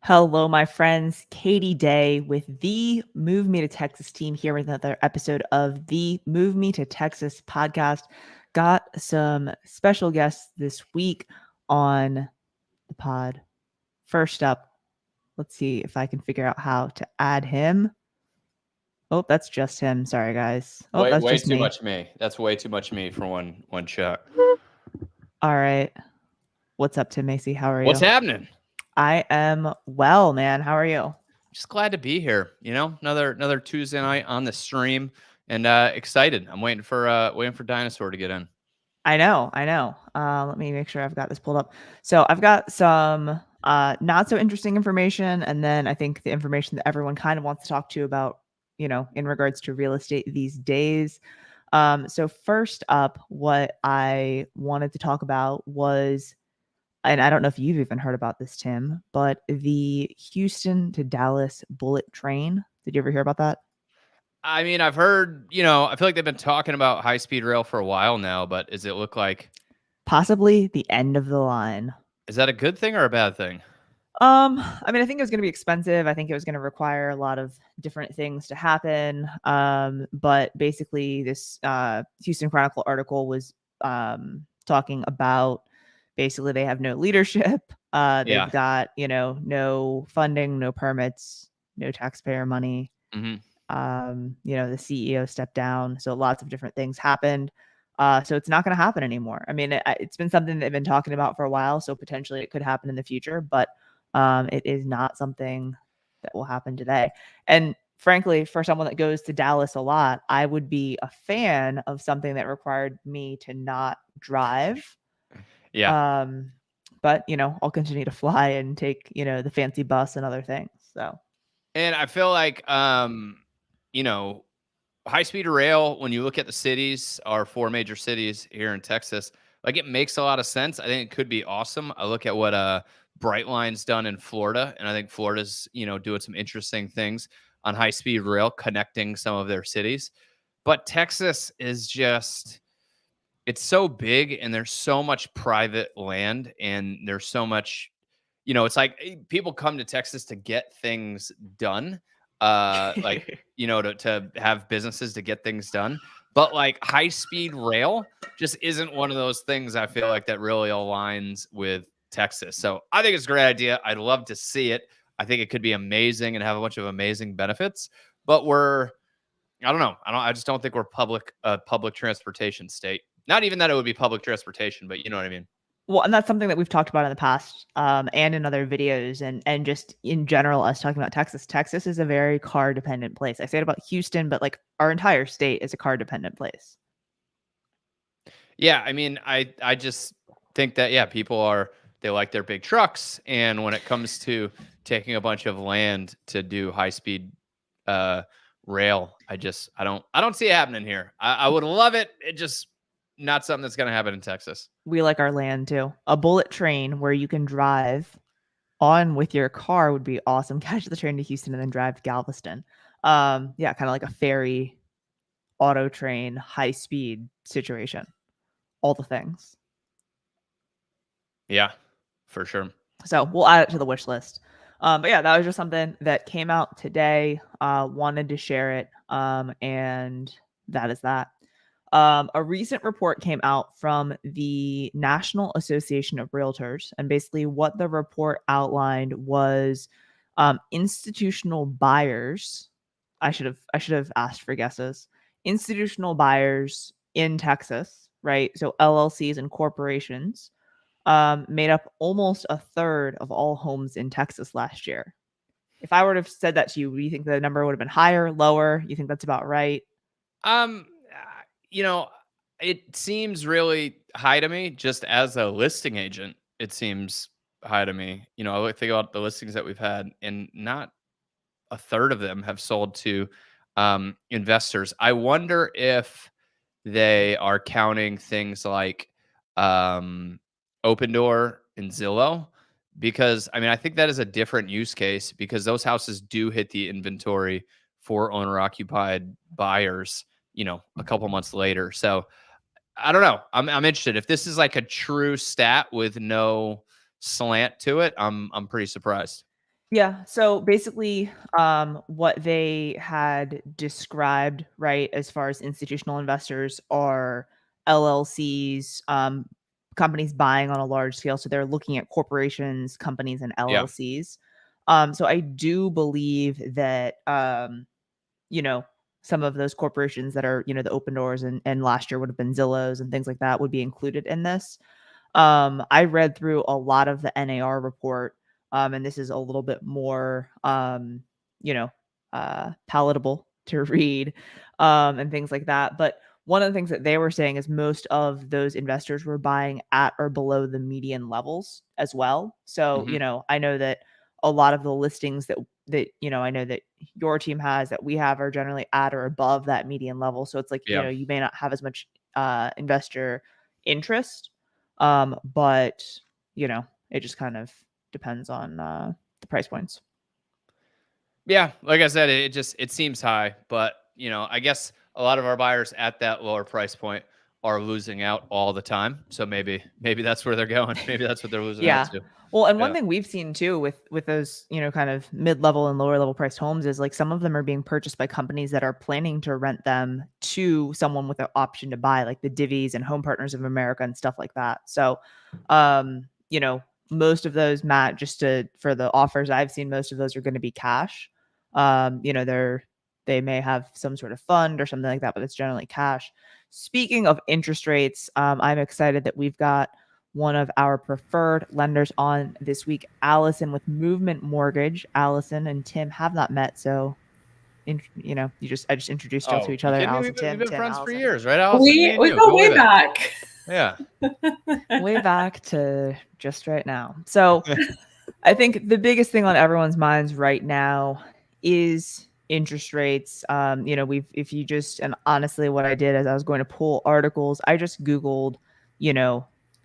Hello, my friends. Katie Day with the Move Me to Texas team here with another episode of the Move Me to Texas podcast. Got some special guests this week on the pod. First up, let's see if I can figure out how to add him. Oh, that's just him. Sorry, guys. Oh, that's Way just too me. much me. That's way too much me for one shot. All right. What's up, Tim Macy? How are you? What's happening? I am well, man. How are you? Just glad to be here. Another Tuesday night on the stream, and excited. I'm waiting for Dinosaur to get in. I know. Let me make sure I've got this pulled up. So I've got some not so interesting information, and then I think the information that everyone kind of wants to talk to you about, in regards to real estate these days. So first up, what I wanted to talk about was, and I don't know if you've even heard about this, Tim, but the Houston to Dallas bullet train. Did you ever hear about that? I mean, I've heard, I feel like they've been talking about high-speed rail for a while now, but does it look like Possibly the end of the line. Is that a good thing or a bad thing? I mean, I think it was going to be expensive. I think it was going to require a lot of different things to happen. But basically, this Houston Chronicle article was talking about basically they have no leadership. They've got, no funding, no permits, no taxpayer money. Mm-hmm. The CEO stepped down. So lots of different things happened. So it's not going to happen anymore. I mean, it's been something they've been talking about for a while. So potentially it could happen in the future, but it is not something that will happen today. And frankly, for someone that goes to Dallas a lot, I would be a fan of something that required me to not drive. Yeah. But I'll continue to fly and take, the fancy bus and other things. So. And I feel like, high-speed rail, when you look at the cities, our 4 major cities here in Texas, like it makes a lot of sense. I think it could be awesome. I look at what Brightline's done in Florida, and I think Florida's, doing some interesting things on high-speed rail, connecting some of their cities. But Texas is just, it's so big, and there's so much private land, and there's so much, it's like people come to Texas to get things done. To have businesses to get things done. But like high-speed rail just isn't one of those things I feel like that really aligns with Texas. So I think it's a great idea. I'd love to see it. I think it could be amazing and have a bunch of amazing benefits. But I don't know. I just don't think we're public transportation state. Not even that it would be public transportation, but you know what I mean. Well, and that's something that we've talked about in the past, and in other videos, and just in general, us talking about Texas. Texas is a very car-dependent place. I say it about Houston, but like our entire state is a car-dependent place. Yeah, I mean, I just think that people they like their big trucks, and when it comes to taking a bunch of land to do high-speed rail, I don't see it happening here. I would love it. It just not something that's going to happen in Texas. We like our land too. A bullet train where you can drive on with your car would be awesome. Catch the train to Houston and then drive to Galveston. Kind of like a ferry, auto train, high speed situation. All the things. Yeah, for sure. So we'll add it to the wish list. But yeah, that was just something that came out today. Wanted to share it. And that is that. A recent report came out from the National Association of Realtors, and basically what the report outlined was institutional buyers. I should have asked for guesses. Institutional buyers in Texas, right? So LLCs and corporations made up almost a third of all homes in Texas last year. If I were to have said that to you, do you think the number would have been higher, lower? You think that's about right? It seems really high to me just as a listing agent. It seems high to me. I think about the listings that we've had, and not a third of them have sold to investors. I wonder if they are counting things like Open Door and Zillow, because I think that is a different use case, because those houses do hit the inventory for owner occupied buyers, a couple months later. So I don't know. I'm interested. If this is like a true stat with no slant to it, I'm pretty surprised. Yeah. So basically, what they had described, right, as far as institutional investors are LLCs, companies buying on a large scale. So they're looking at corporations, companies, and Yeah. LLCs. So I do believe that, you know, some of those corporations that are, the open doors and last year would have been Zillows and things like that would be included in this. I read through a lot of the NAR report, and this is a little bit more, you know, palatable to read, and things like that. But one of the things that they were saying is most of those investors were buying at or below the median levels as well. So, Hmm. I know that a lot of the listings that I know that your team has that we have are generally at or above that median level. So it's like, Yeah. you may not have as much investor interest, but it just kind of depends on the price points. Yeah, like I said, it seems high, but I guess a lot of our buyers at that lower price point are losing out all the time. So maybe that's where they're going. Maybe that's what they're losing out Yeah. to. Well, and one Yeah. thing we've seen too with those, kind of mid-level and lower level priced homes is like some of them are being purchased by companies that are planning to rent them to someone with an option to buy, like the Divvies and Home Partners of America and stuff like that. So, most of those, Matt, for the offers I've seen, most of those are going to be cash. They may have some sort of fund or something like that, but it's generally cash. Speaking of interest rates, I'm excited that we've got one of our preferred lenders on this week, Allison with Movement Mortgage. Allison and Tim have not met, so I just introduced y'all to Oh, each you other. kidding me? Allison, We've Tim, been Tim, friends for Allison. years, right, Allison? Me We and we you go go way way back. back. Yeah. Way back to just right now. So I think the biggest thing on everyone's minds right now is interest rates. If you just, and honestly, what I did as I was going to pull articles, I just Googled,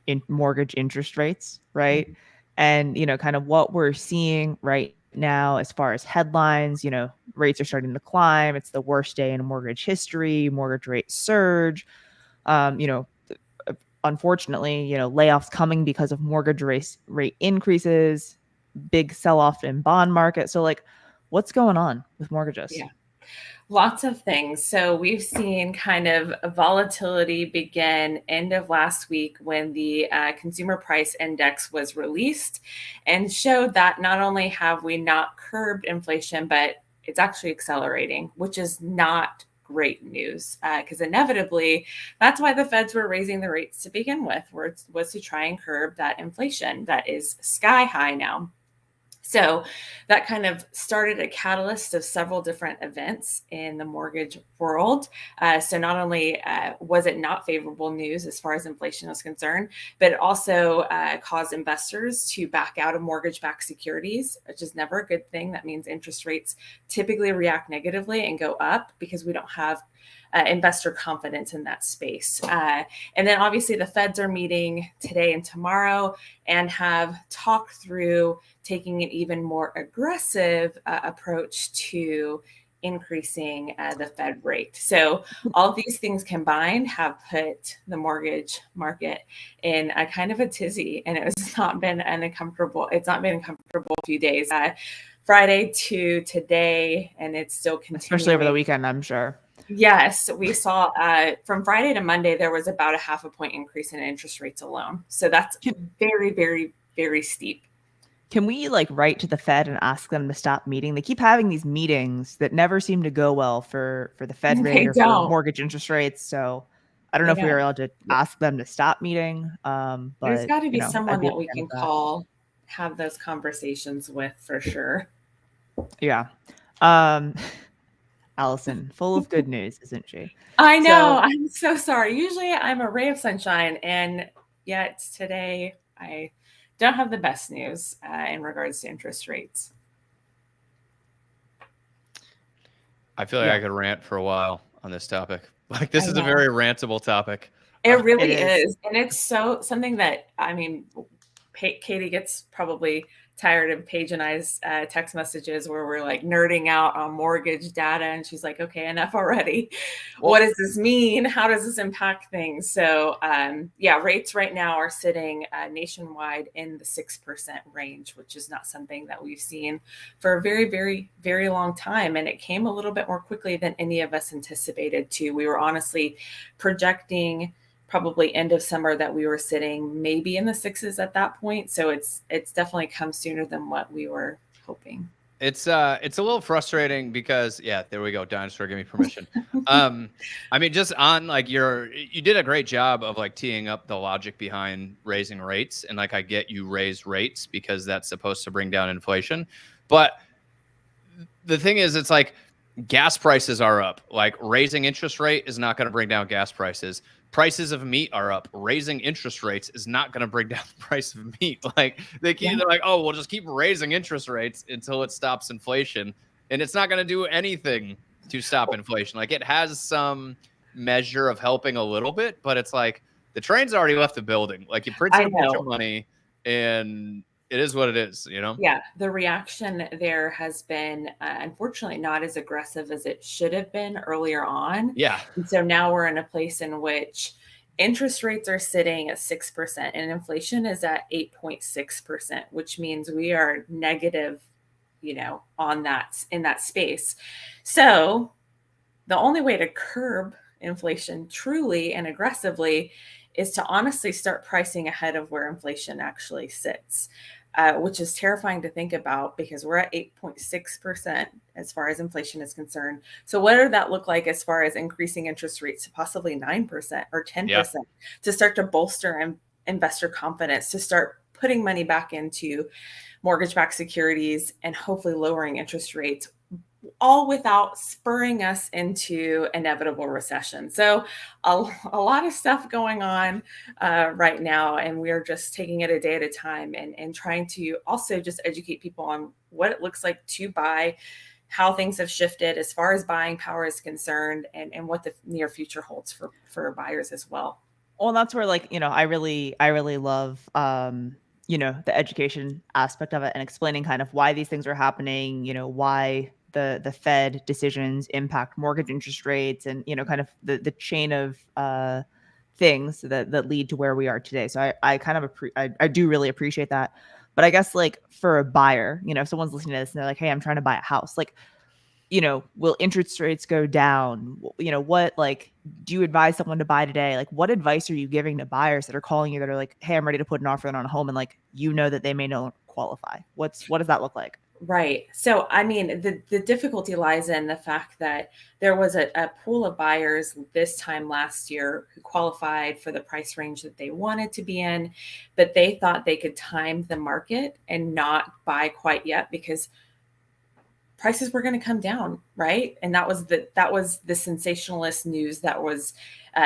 in mortgage interest rates, right? And, kind of what we're seeing right now as far as headlines, rates are starting to climb. It's the worst day in mortgage history, mortgage rate surge. Um, you know, Unfortunately, layoffs coming because of mortgage rate increases, big sell off in bond market. So, like, what's going on with mortgages? Yeah. Lots of things. So we've seen kind of a volatility begin end of last week when the consumer price index was released and showed that not only have we not curbed inflation, but it's actually accelerating, which is not great news because inevitably that's why the feds were raising the rates to begin with, was to try and curb that inflation that is sky high now. So that kind of started a catalyst of several different events in the mortgage world. So not only was it not favorable news as far as inflation was concerned, but it also caused investors to back out of mortgage-backed securities, which is never a good thing. That means interest rates typically react negatively and go up because we don't have investor confidence in that space. And then obviously the feds are meeting today and tomorrow and have talked through taking an even more aggressive approach to increasing the Fed rate. So all of these things combined have put the mortgage market in a kind of a tizzy, and it's not been a comfortable few days. Friday to today, and it's still continuing. Especially over the weekend, I'm sure. Yes, we saw from Friday to Monday, there was about a 0.5 point increase in interest rates alone. So that's very, very, very steep. Can we write to the Fed and ask them to stop meeting? They keep having these meetings that never seem to go well for the Fed rate or for mortgage interest rates. So I don't know if we are allowed to ask them to stop meeting. But there's got to be someone that we a can call, have those conversations with for sure. Yeah. Allison, full of good news, isn't she? I know. I'm so sorry. Usually I'm a ray of sunshine, and yet today I don't have the best news in regards to interest rates. I feel like I could rant for a while on this topic. Like, this is a very rantable topic. It really is. And it's something that, Katie gets probably tired of Paige and I's text messages where we're like nerding out on mortgage data. And she's like, okay, enough already. Well, what does this mean? How does this impact things? So yeah, rates right now are sitting nationwide in the 6% range, which is not something that we've seen for a very, very, very long time. And it came a little bit more quickly than any of us anticipated too. We were honestly projecting probably end of summer that we were sitting maybe in the 6s at that point. So it's definitely come sooner than what we were hoping. It's a little frustrating because there we go. Dinosaur, give me permission. I mean, just on like you did a great job of like teeing up the logic behind raising rates. And like, I get you raise rates because that's supposed to bring down inflation. But the thing is, it's like gas prices are up. Like raising interest rate is not going to bring down gas prices. Prices of meat are up. Raising interest rates is not going to bring down the price of meat. Like they're like, oh, we'll just keep raising interest rates until it stops inflation. And it's not going to do anything to stop inflation. Like it has some measure of helping a little bit, but it's like the train's already left the building. Like you printed a bunch of money and it is what it is, you know? Yeah, the reaction there has been, unfortunately, not as aggressive as it should have been earlier on. Yeah. And so now we're in a place in which interest rates are sitting at 6% and inflation is at 8.6%, which means we are negative, you know, in that space. So the only way to curb inflation truly and aggressively is to honestly start pricing ahead of where inflation actually sits. Which is terrifying to think about because we're at 8.6% as far as inflation is concerned. So what does that look like as far as increasing interest rates to possibly 9% or 10% to start to bolster investor confidence, to start putting money back into mortgage-backed securities and hopefully lowering interest rates, all without spurring us into inevitable recession. So a lot of stuff going on right now, and we're just taking it a day at a time and trying to also just educate people on what it looks like to buy, how things have shifted as far as buying power is concerned, and what the near future holds for buyers as well. Well, that's where, like, you know, I really love, you know, the education aspect of it and explaining kind of why these things are happening, you know, why the Fed decisions impact mortgage interest rates and, you know, kind of the chain of things that lead to where we are today. So I kind of I do really appreciate that. But I guess like for a buyer, you know, if someone's listening to this and they're like, hey, I'm trying to buy a house, like, you know, will interest rates go down? You know, what, like, do you advise someone to buy today? Like, what advice are you giving to buyers that are calling you that are like, hey, I'm ready to put an offer in on a home, and like, you know that they may no qualify? What does that look like? Right. So, I mean, the difficulty lies in the fact that there was a pool of buyers this time last year who qualified for the price range that they wanted to be in, but they thought they could time the market and not buy quite yet because prices were going to come down, right? And that was the sensationalist news that was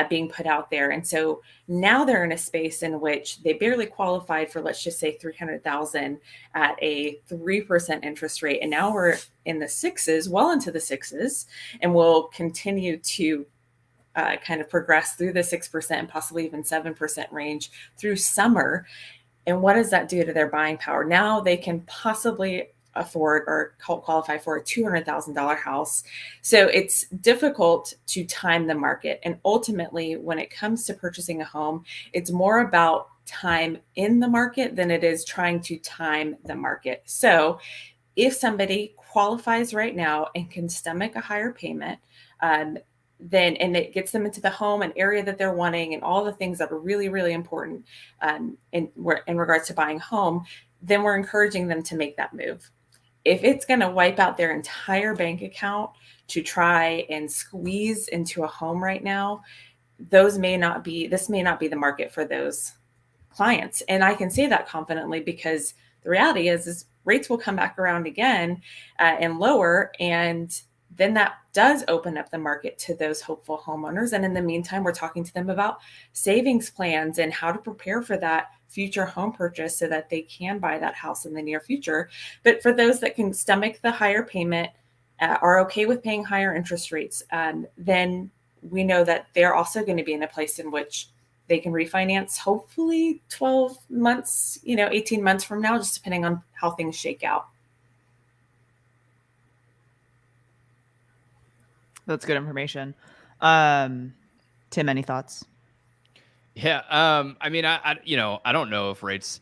being put out there. And so now they're in a space in which they barely qualified for, let's just say, 300,000 at a 3% interest rate, and now we're in the 6s, well into the 6s, and we'll continue to kind of progress through the 6% and possibly even 7% range through summer. And what does that do to their buying power? Now they can possibly afford or qualify for a $200,000 house. So it's difficult to time the market. And ultimately, when it comes to purchasing a home, it's more about time in the market than it is trying to time the market. So if somebody qualifies right now and can stomach a higher payment, then, and it gets them into the home, an area that they're wanting, and all the things that are really, really important in regards to buying home, then we're encouraging them to make that move. If it's going to wipe out their entire bank account to try and squeeze into a home right now, this may not be the market for those clients. And I can say that confidently because the reality is rates will come back around again and lower. And then that does open up the market to those hopeful homeowners. And in the meantime, we're talking to them about savings plans and how to prepare for that future home purchase so that they can buy that house in the near future. But for those that can stomach the higher payment, are okay with paying higher interest rates, then we know that they're also going to be in a place in which they can refinance hopefully 12 months, 18 months from now, just depending on how things shake out. That's good information. Tim, any thoughts? Yeah. I mean, I don't know if rates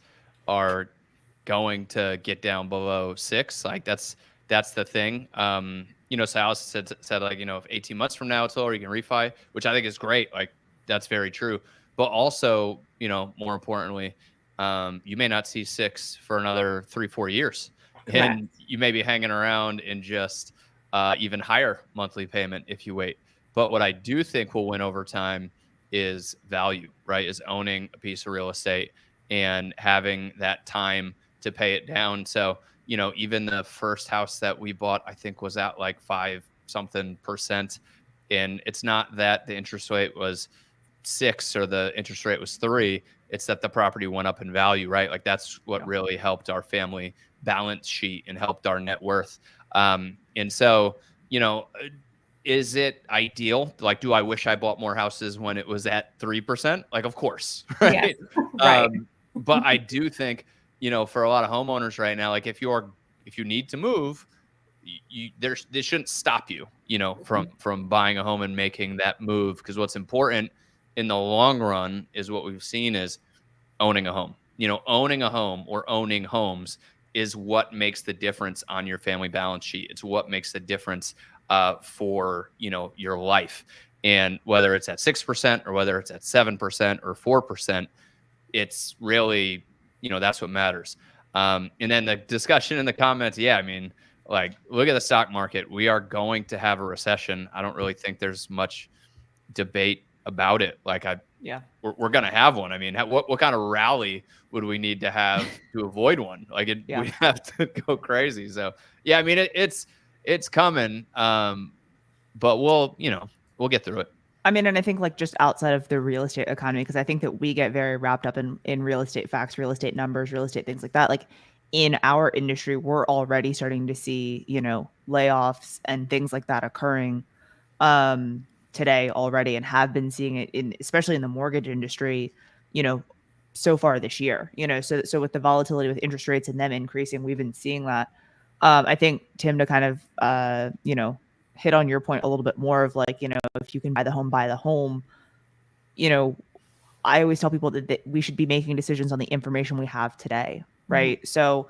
are going to get down below 6. Like that's the thing. So Allison said like, if 18 months from now it's lower, you can refi, which I think is great. Like that's very true. But also, more importantly, you may not see 6 for another 3-4 years. Correct. And you may be hanging around in just even higher monthly payment if you wait. But what I do think will win over time is value, right? Is owning a piece of real estate and having that time to pay it down. So, even the first house that we bought, I think was at like 5 something percent. And it's not that the interest rate was 6 or the interest rate was 3. It's that the property went up in value, right? Like that's what really helped our family balance sheet and helped our net worth. And so, is it ideal? Like, do I wish I bought more houses when it was at 3%? Like, of course, right? Yes, right. But I do think, for a lot of homeowners right now, like if you need to move, this shouldn't stop you, from buying a home and making that move. Because what's important in the long run is what we've seen is owning a home. Owning a home or owning homes is what makes the difference on your family balance sheet. It's what makes the difference for your life. And whether it's at 6% or whether it's at 7% or 4%, it's really, that's what matters. And then the discussion in the comments, yeah, I mean, like, look at the stock market. We are going to have a recession. I don't really think there's much debate about it. Like, we're going to have one. I mean, what kind of rally would we need to have to avoid one? Like, we have to go crazy. So, yeah, I mean, it's coming. But we'll get through it. I mean, and I think like just outside of the real estate economy, because I think that we get very wrapped up in real estate facts, real estate numbers, real estate things like that. Like in our industry, we're already starting to see, layoffs and things like that occurring today already, and have been seeing it especially in the mortgage industry, so far this year. So with the volatility with interest rates and them increasing, we've been seeing that. I think, Tim, to kind of hit on your point a little bit more of like, if you can buy the home, I always tell people that we should be making decisions on the information we have today. Right. Mm-hmm. So,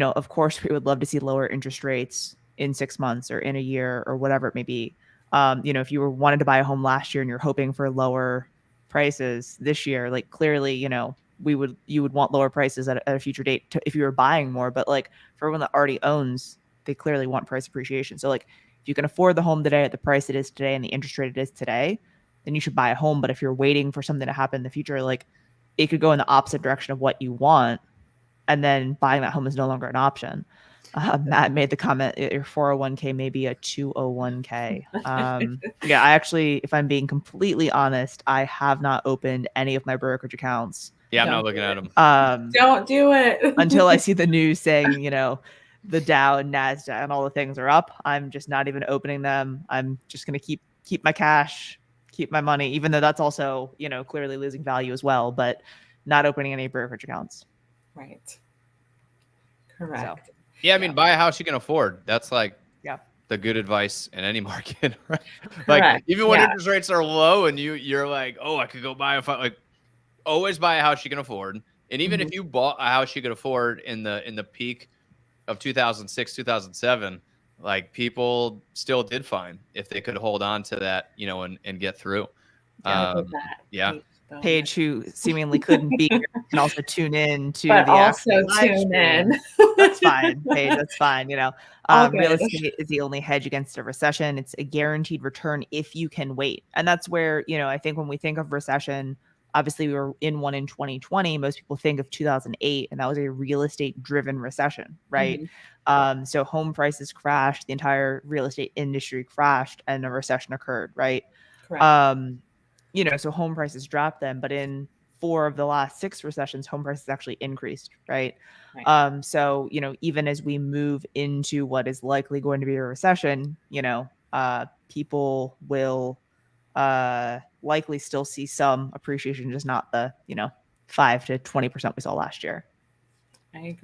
of course we would love to see lower interest rates in 6 months or in a year or whatever it may be. If you wanted to buy a home last year and you're hoping for lower prices this year, like clearly, you would want lower prices at a future date if you were buying more. But like for everyone that already owns, they clearly want price appreciation. So like if you can afford the home today at the price it is today and the interest rate it is today, then you should buy a home. But if you're waiting for something to happen in the future, like it could go in the opposite direction of what you want, and then buying that home is no longer an option. Matt made the comment, your 401k may be a 201k. Yeah, I actually, if I'm being completely honest, I have not opened any of my brokerage accounts. Yeah, I'm not looking at them. Don't do it. Until I see the news saying, the Dow and NASDAQ and all the things are up. I'm just not even opening them. I'm just going to keep my cash, keep my money, even though that's also, clearly losing value as well, but not opening any brokerage accounts. Right. Correct. So, yeah, I mean, buy a house you can afford. That's like the good advice in any market, right? Like even when interest rates are low and you're like, oh, I could go buy like always buy a house you can afford. And even if you bought a house you could afford in the peak of 2006, 2007, like people still did fine if they could hold on to that, and get through. Paige, who seemingly couldn't be here, can also tune in to but the also tune in. That's fine, Paige. That's fine. Real estate is the only hedge against a recession. It's a guaranteed return if you can wait. And that's where, I think when we think of recession, obviously we were in one in 2020. Most people think of 2008, and that was a real estate driven recession, right? Mm-hmm. So home prices crashed, the entire real estate industry crashed, and a recession occurred, right? Correct. So home prices dropped then, but in 4 of the last 6 recessions, home prices actually increased, right? So, even as we move into what is likely going to be a recession, people will likely still see some appreciation, just not the 5 to 20% we saw last year. I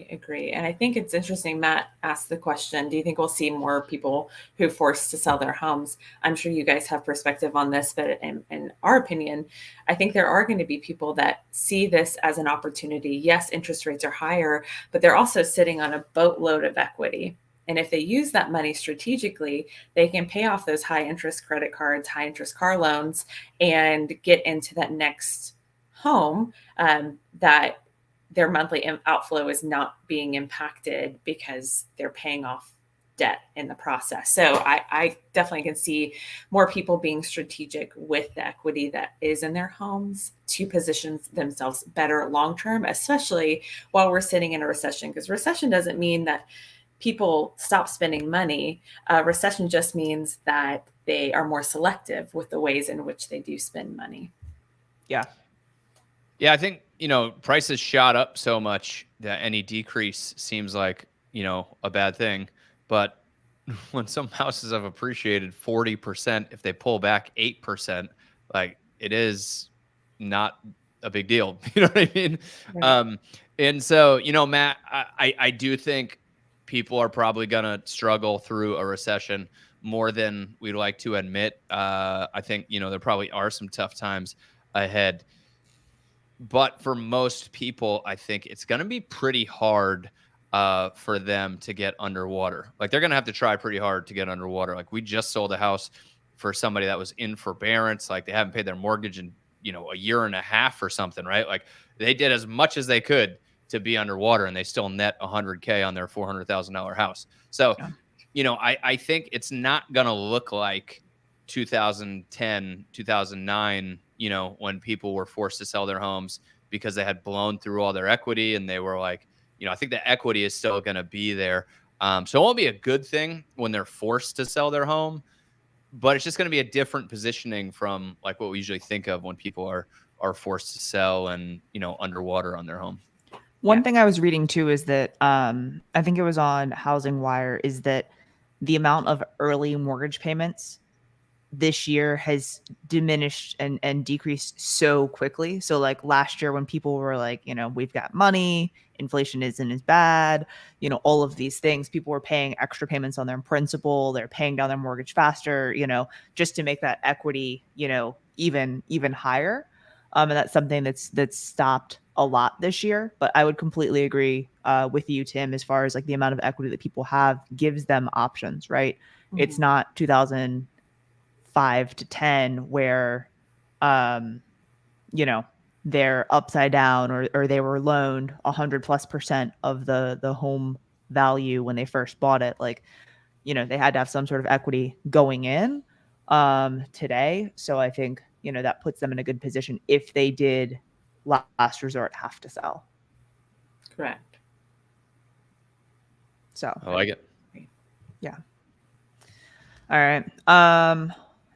agree. And I think it's interesting. Matt asked the question, do you think we'll see more people who are forced to sell their homes? I'm sure you guys have perspective on this, but in our opinion, I think there are going to be people that see this as an opportunity. Yes, interest rates are higher, but they're also sitting on a boatload of equity. And if they use that money strategically, they can pay off those high interest credit cards, high interest car loans, and get into that next home that their monthly outflow is not being impacted because they're paying off debt in the process. So I definitely can see more people being strategic with the equity that is in their homes to position themselves better long-term, especially while we're sitting in a recession, because recession doesn't mean that people stop spending money. Recession just means that they are more selective with the ways in which they do spend money. Yeah. Yeah, I think, prices shot up so much that any decrease seems like, a bad thing. But when some houses have appreciated 40%, if they pull back 8%, like it is not a big deal. You know what I mean? Right. And so, Matt, I do think people are probably going to struggle through a recession more than we'd like to admit. I think, there probably are some tough times ahead. But for most people, I think it's going to be pretty hard for them to get underwater. Like they're going to have to try pretty hard to get underwater. Like we just sold a house for somebody that was in forbearance. Like they haven't paid their mortgage in, a year and a half or something, right? Like they did as much as they could to be underwater and they still net $100K on their $400,000 house. So, I think it's not going to look like 2010, 2009, when people were forced to sell their homes because they had blown through all their equity and they were like, I think the equity is still going to be there. So it won't be a good thing when they're forced to sell their home, but it's just going to be a different positioning from like what we usually think of when people are forced to sell and, underwater on their home. One thing I was reading too is that I think it was on Housing Wire, is that the amount of early mortgage payments this year has diminished and decreased so quickly. So like last year when people were like, we've got money, inflation isn't as bad, all of these things, people were paying extra payments on their principal, they're paying down their mortgage faster, just to make that equity, even higher. And that's something that's stopped a lot this year. But I would completely agree with you, Tim, as far as like the amount of equity that people have gives them options, right? Mm-hmm. It's not 2005 to 10 where, they're upside down or they were loaned 100+% of the home value when they first bought it. Like, they had to have some sort of equity going in today. So I think, that puts them in a good position if they did last resort have to sell. Correct. So I like it. Yeah. All right.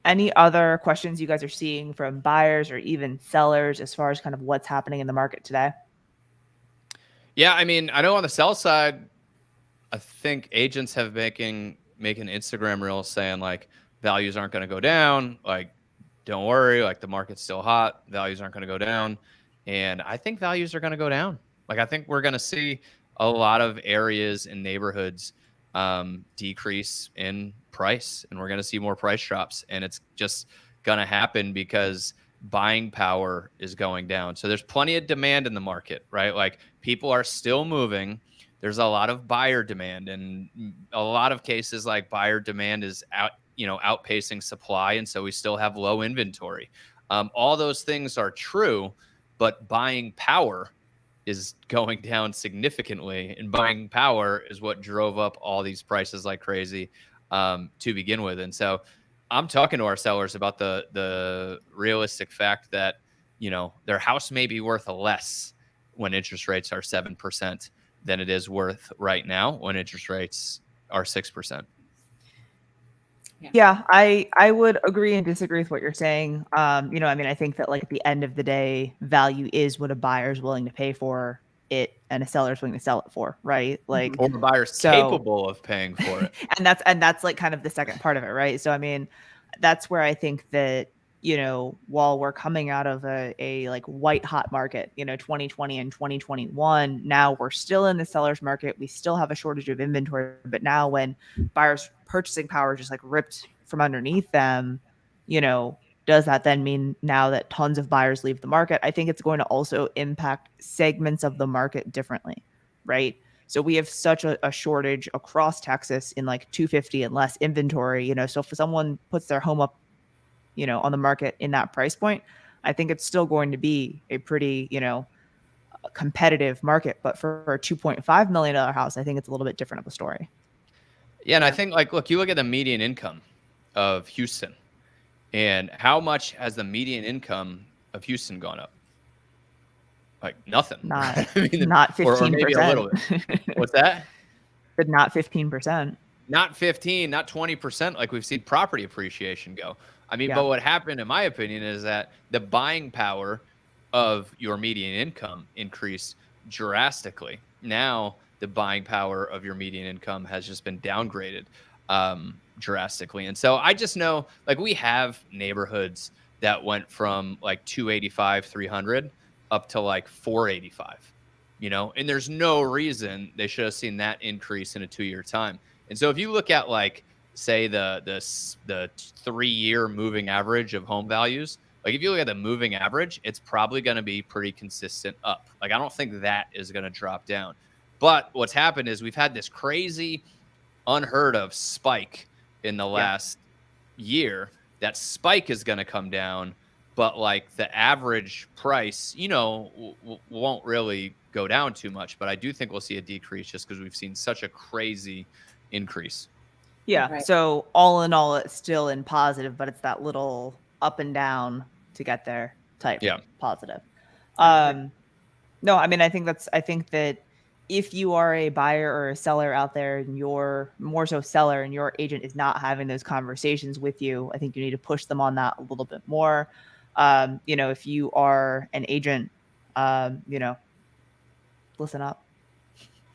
Any other questions you guys are seeing from buyers or even sellers as far as kind of what's happening in the market today? Yeah, I mean, I know on the sell side, I think agents have making Instagram reels saying like values aren't going to go down. Like, don't worry, like the market's still hot. Values aren't going to go down. And I think values are going to go down. Like, I think we're going to see a lot of areas and neighborhoods decrease in price, and we're going to see more price drops, and it's just going to happen because buying power is going down. So there's plenty of demand in the market, right? Like people are still moving. There's a lot of buyer demand, and a lot of cases like buyer demand is outpacing supply. And so we still have low inventory. All those things are true, but buying power is going down significantly, and buying power is what drove up all these prices like crazy to begin with. And so I'm talking to our sellers about the realistic fact that, their house may be worth less when interest rates are 7% than it is worth right now when interest rates are 6%. Yeah, I would agree and disagree with what you're saying. I think that like at the end of the day, value is what a buyer is willing to pay for it and a seller is willing to sell it for, right? Like, or the buyer's capable of paying for it. and that's like kind of the second part of it, right? So, that's where I think that, you know, while we're coming out of a like white hot market, you know, 2020 and 2021, now we're still in the seller's market. We still have a shortage of inventory, but now when buyers' purchasing power just like ripped from underneath them, you know, does that then mean now that tons of buyers leave the market? I think it's going to also impact segments of the market differently, right? So we have such a shortage across Texas in like 250 and less inventory, you know. So if someone puts their home up, you know, on the market in that price point, I think it's still going to be a pretty, you know, competitive market. But for a $2.5 million house, I think it's a little bit different of a story. Yeah, and I think, like, look, you look at the median income of Houston, and how much has the median income of Houston gone up? Like nothing. Not I mean, not or maybe a little 15%. bit. What's that? But not 15%. Not 15, not 20% like we've seen property appreciation go. I mean, Yeah. but what happened, in my opinion, is that the buying power of your median income increased drastically. Now, the buying power of your median income has just been downgraded drastically. And so I just know, like, we have neighborhoods that went from like 285, 300 up to like 485, you know, and there's no reason they should have seen that increase in a 2-year time. And so if you look at, like, say the 3-year moving average of home values, like if you look at the moving average, it's probably going to be pretty consistent up. Like, I don't think that is going to drop down. But what's happened is we've had this crazy, unheard of spike in the last year. That spike is going to come down, but like the average price, you know, won't really go down too much. But I do think we'll see a decrease just because we've seen such a crazy increase. Yeah. Right. So all in all, it's still in positive, but it's that little up and down to get there type positive. No, I mean, I think that if you are a buyer or a seller out there and you're more so seller and your agent is not having those conversations with you, I think you need to push them on that a little bit more. You know, if you are an agent, you know, listen up.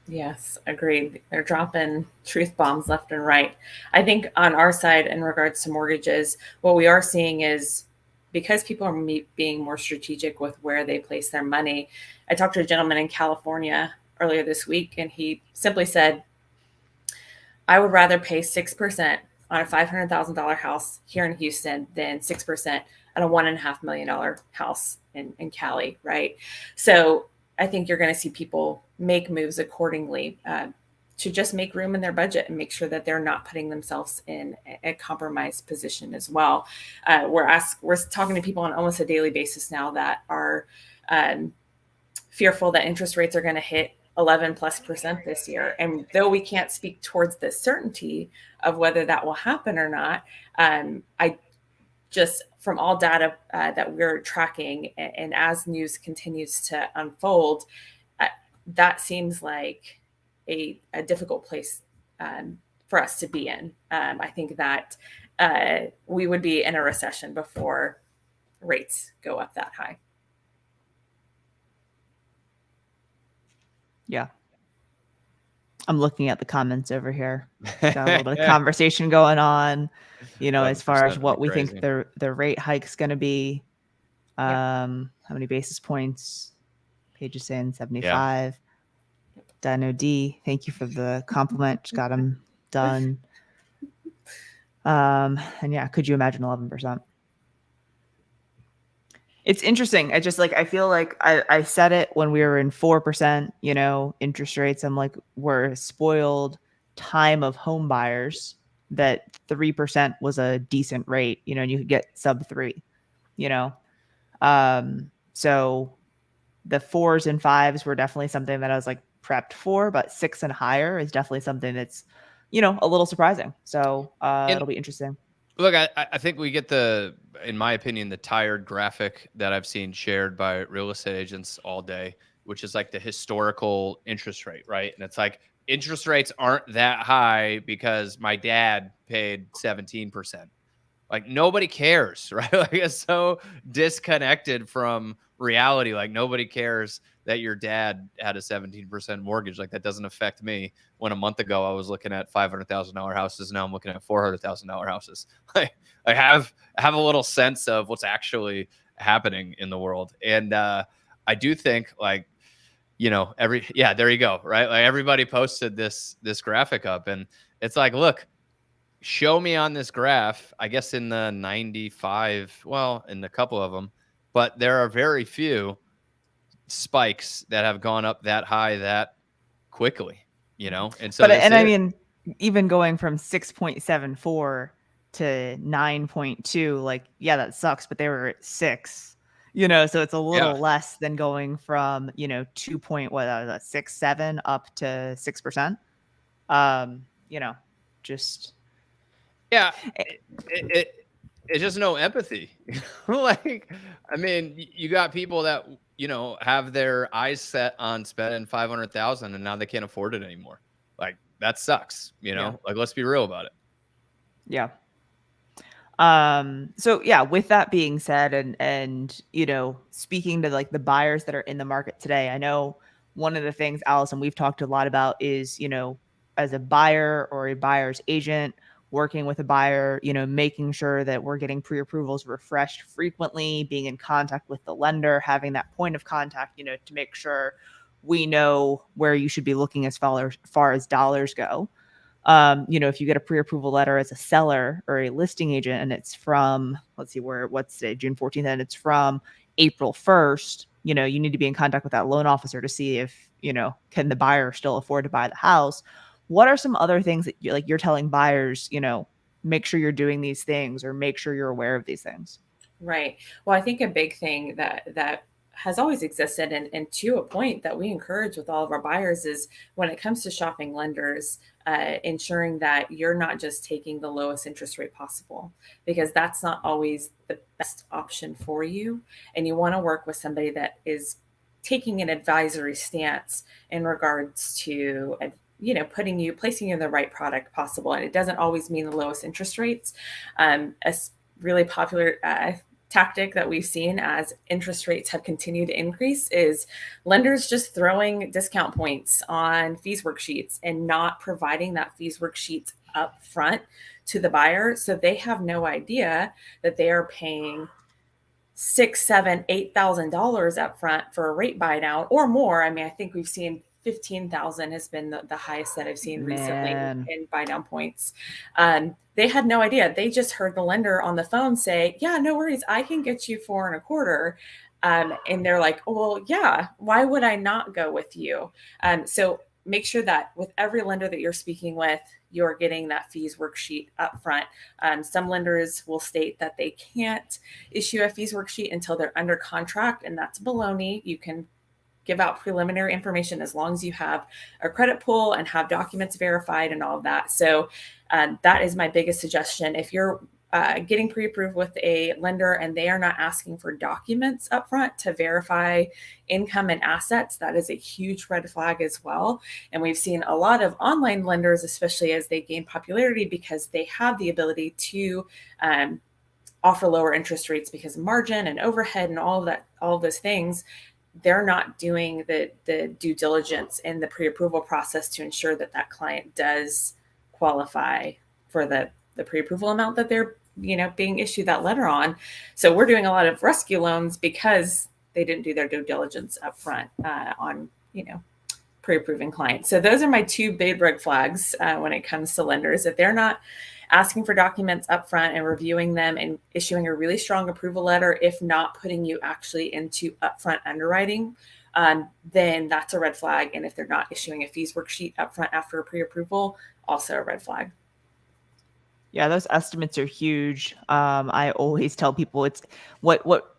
Yes, agreed. They're dropping truth bombs left and right. I think on our side, in regards to mortgages, what we are seeing is, because people are being more strategic with where they place their money. I talked to a gentleman in California earlier this week, and he simply said, I would rather pay 6% on a $500,000 house here in Houston than 6% on a $1.5 million house in Cali, right? So I think you're going to see people make moves accordingly to just make room in their budget and make sure that they're not putting themselves in a compromised position as well. We're talking to people on almost a daily basis now that are fearful that interest rates are going to hit 11+% this year. And though we can't speak towards the certainty of whether that will happen or not, I just, from all data that we're tracking, and as news continues to unfold, that seems like a difficult place for us to be in. I think that we would be in a recession before rates go up that high. Yeah. I'm looking at the comments over here. Got a little bit of conversation going on, you know, as far as what we think the rate hike's going to be. How many basis points? Page is saying 75. Dino D, thank you for the compliment. Just got them done. And yeah, could you imagine 11%? It's interesting. I just, like, I feel like I said it when we were in 4%, you know, interest rates. I'm like, we're a spoiled time of home buyers that 3% was a decent rate, you know, and you could get sub 3, you know. So the 4s and 5s were definitely something that I was like prepped for, but 6 and higher is definitely something that's, you know, a little surprising. So it'll be interesting. Look, I think we get in my opinion, the tired graphic that I've seen shared by real estate agents all day, which is like the historical interest rate, right? And it's like, interest rates aren't that high because my dad paid 17%. Like, nobody cares, right? Like, it's so disconnected from reality. Like, nobody cares that your dad had a 17% mortgage. Like that doesn't affect me. When a month ago I was looking at $500,000 houses, now I'm looking at $400,000 houses. I have a little sense of what's actually happening in the world. And I do think like, you know, there you go. Right. Like everybody posted this graphic up, and it's like, look, show me on this graph, I guess in the 95, well, in a couple of them, but there are very few spikes that have gone up that high that quickly, you know? And so, I mean, even going from 6.74 to 9.2, like, yeah, that sucks, but they were at 6, you know, so it's a little less than going from, you know, 2.67 up to 6%. You know, just. Yeah. It's just no empathy. Like, I mean, you got people that, you know, have their eyes set on spending 500,000 and now they can't afford it anymore. Like that sucks, you know, like, let's be real about it. Yeah. So yeah, with that being said, and, you know, speaking to like the buyers that are in the market today, I know one of the things, Allison, we've talked a lot about is, you know, as a buyer or a buyer's agent, working with a buyer, you know, making sure that we're getting pre-approvals refreshed frequently, being in contact with the lender, having that point of contact, you know, to make sure we know where you should be looking as far as dollars go. You know, if you get a pre-approval letter as a seller or a listing agent and it's from, let's see, what's today, June 14th, and it's from April 1st, you know, you need to be in contact with that loan officer to see if, you know, can the buyer still afford to buy the house? What are some other things that you're telling buyers, you know, make sure you're doing these things or make sure you're aware of these things? Right. Well, I think a big thing that has always existed, and to a point that we encourage with all of our buyers, is when it comes to shopping lenders, ensuring that you're not just taking the lowest interest rate possible, because that's not always the best option for you. And you want to work with somebody that is taking an advisory stance in regards to, you know, placing you in the right product possible. And it doesn't always mean the lowest interest rates. A really popular tactic that we've seen as interest rates have continued to increase is lenders just throwing discount points on fees worksheets and not providing that fees worksheet up front to the buyer. So they have no idea that they are paying $6,000, $7,000, $8,000 up front for a rate buy down or more. I mean, I think we've seen 15,000 has been the highest that I've seen recently in buy down points. They had no idea. They just heard the lender on the phone say, yeah, no worries, I can get you 4.25. And they're like, oh, well, yeah, why would I not go with you? So make sure that with every lender that you're speaking with, you're getting that fees worksheet up front. Some lenders will state that they can't issue a fees worksheet until they're under contract, and that's baloney. You can give out preliminary information as long as you have a credit pull and have documents verified and all of that. So that is my biggest suggestion. If you're getting pre-approved with a lender and they are not asking for documents up front to verify income and assets, that is a huge red flag as well. And we've seen a lot of online lenders, especially as they gain popularity, because they have the ability to offer lower interest rates because of margin and overhead and all of those things. They're not doing the due diligence in the pre-approval process to ensure that that client does qualify for the pre-approval amount that they're, you know, being issued that letter on. So we're doing a lot of rescue loans because they didn't do their due diligence up front on, you know, pre-approving clients. So those are my two big red flags when it comes to lenders. If they're not asking for documents up front and reviewing them and issuing a really strong approval letter, if not putting you actually into upfront underwriting, then that's a red flag. And if they're not issuing a fees worksheet upfront after a pre-approval, also a red flag. Yeah, those estimates are huge. I always tell people it's what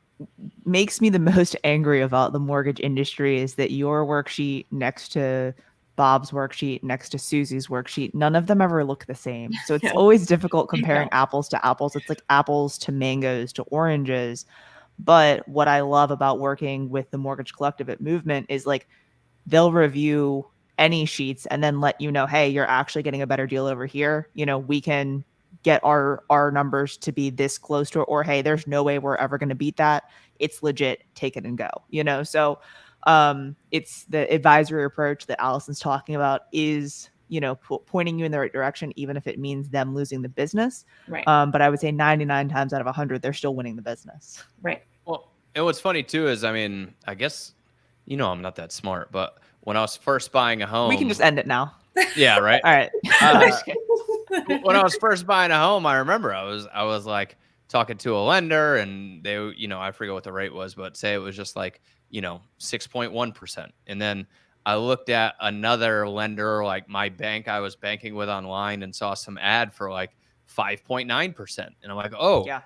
makes me the most angry about the mortgage industry is that your worksheet next to Bob's worksheet, next to Susie's worksheet, none of them ever look the same. So it's always difficult comparing apples to apples. It's like apples to mangoes to oranges. But what I love about working with the Mortgage Collective at Movement is like they'll review any sheets and then let you know, hey, you're actually getting a better deal over here. You know, we can get our numbers to be this close to it, or hey, there's no way we're ever going to beat that. It's legit. Take it and go. You know, so it's the advisory approach that Allison's talking about is, you know, pointing you in the right direction, even if it means them losing the business. Right. But I would say 99 times out of 100, they're still winning the business. Right. Well, and what's funny too is, I mean, I guess, you know, I'm not that smart, but when I was first buying a home, We can just end it now. Yeah, right. All right. When I was first buying a home, I remember I was like talking to a lender, and they, you know, I forget what the rate was, but say it was just like, you know, 6.1%. And then I looked at another lender, like my bank I was banking with online, and saw some ad for like 5.9%. And I'm like, oh, Yeah.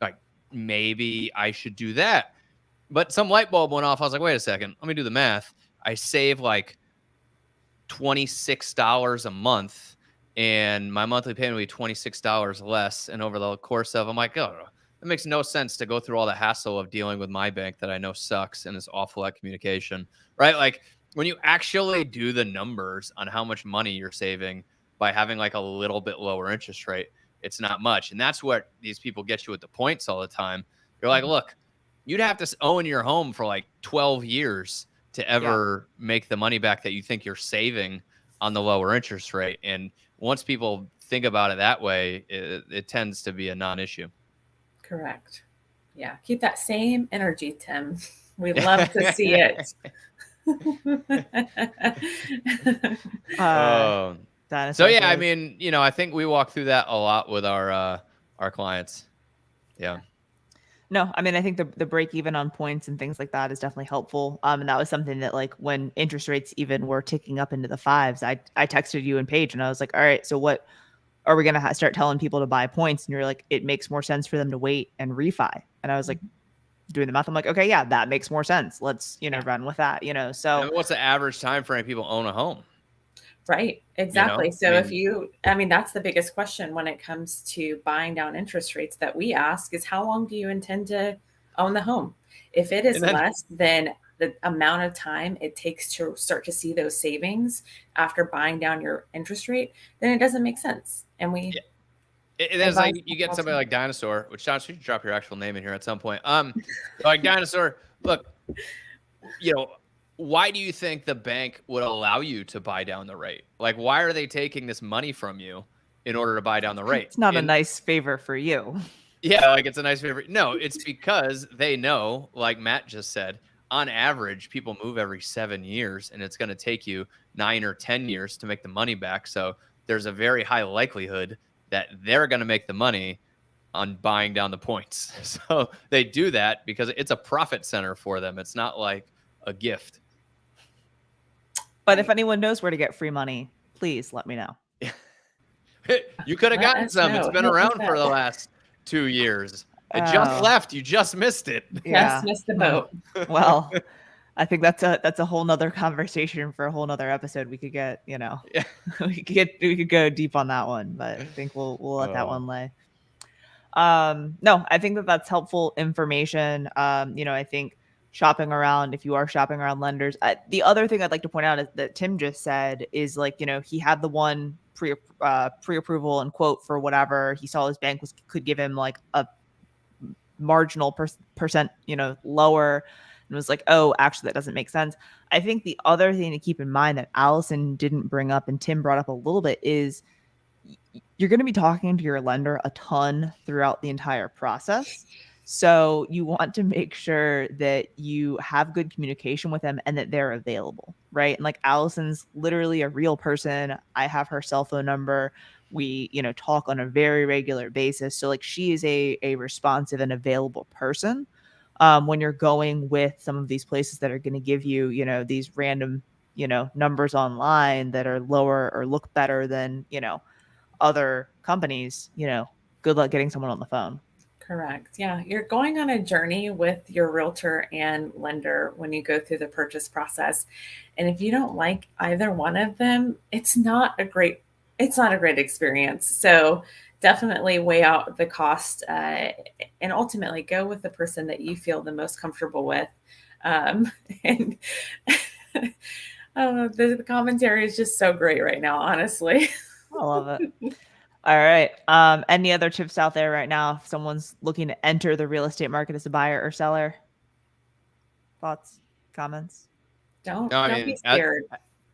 like maybe I should do that. But some light bulb went off. I was like, wait a second, let me do the math. I save like $26 a month, and my monthly payment will be $26 less. And over the course of, I'm like, oh, it makes no sense to go through all the hassle of dealing with my bank that I know sucks and is awful at communication, right? Like when you actually do the numbers on how much money you're saving by having like a little bit lower interest rate, it's not much. And that's what these people get you with the points all the time. You're like, look, you'd have to own your home for like 12 years to ever make the money back that you think you're saving on the lower interest rate. And once people think about it that way, it tends to be a non-issue. Correct. Yeah. Keep that same energy, Tim. We love to see it. So yeah, I mean, you know, I think we walk through that a lot with our clients. Yeah. No, I mean, I think the break even on points and things like that is definitely helpful. And that was something that, like, when interest rates even were ticking up into the fives, I texted you and Paige, and I was like, all right, so what are we going to start telling people to buy points? And you're like, it makes more sense for them to wait and refi. And I was like, doing the math, I'm like, okay, yeah, that makes more sense. Let's, you know, run with that, you know. So and what's the average time frame people own a home? Right. Exactly. You know? So if you, I mean, that's the biggest question when it comes to buying down interest rates that we ask is, how long do you intend to own the home? If it is less than the amount of time it takes to start to see those savings after buying down your interest rate, then it doesn't make sense. And we, It's like you get somebody like Dinosaur, which John, you should drop your actual name in here at some point. Like Dinosaur, look, you know, why do you think the bank would allow you to buy down the rate? Like, why are they taking this money from you in order to buy down the rate? It's not a nice favor for you. Yeah, like it's a nice favor. No, it's because they know, like Matt just said, on average, people move every 7 years, and it's going to take you 9 or 10 years to make the money back. So there's a very high likelihood that they're going to make the money on buying down the points. So they do that because it's a profit center for them. It's not like a gift. But if anyone knows where to get free money, please let me know. You could have gotten some. It's been around for the last 2 years. It just left. You just missed it. Just missed the boat. Well, I think that's a whole nother conversation for a whole nother episode. We could get, you know, we could go deep on that one, but I think we'll let that one lay. No, I think that's helpful information. You know, I think shopping around, if you are shopping around lenders, the other thing I'd like to point out is that Tim just said is, like, you know, he had the one pre-approval and quote for whatever he saw his bank could give him, like a marginal percent, you know, lower, and was like, oh, actually that doesn't make sense. I think the other thing to keep in mind that Allison didn't bring up and Tim brought up a little bit is you're going to be talking to your lender a ton throughout the entire process. So you want to make sure that you have good communication with them and that they're available, right? And like, Allison's literally a real person. I have her cell phone number. We, you know, talk on a very regular basis. So like, she is a responsive and available person. When you're going with some of these places that are going to give you, you know, these random, you know, numbers online that are lower or look better than, you know, other companies, you know, good luck getting someone on the phone. Correct. Yeah. You're going on a journey with your realtor and lender when you go through the purchase process. And if you don't like either one of them, it's not a great experience. So definitely weigh out the cost and ultimately go with the person that you feel the most comfortable with. And the commentary is just so great right now, honestly. I love it. All right. Any other tips out there right now if someone's looking to enter the real estate market as a buyer or seller? Thoughts, comments? Don't No, I don't be mean, scared.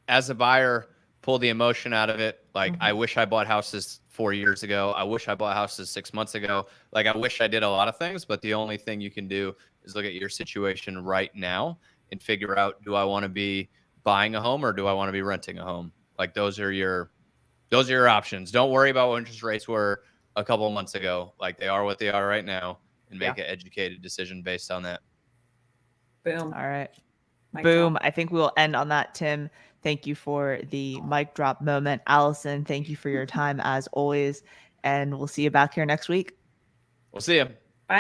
as a buyer, pull the emotion out of it. Like, I Mhm. wish I bought houses 4 years ago. I wish I bought houses 6 months ago. Like, I wish I did a lot of things, but the only thing you can do is look at your situation right now and figure out, do I want to be buying a home or do I want to be renting a home? Like, those are your options. Don't worry about what interest rates were a couple of months ago. Like, they are what they are right now, and make an educated decision based on that. Boom. All right. Mic Boom. drop. I think we'll end on that, Tim. Thank you for the mic drop moment. Allison, thank you for your time as always. And we'll see you back here next week. We'll see you.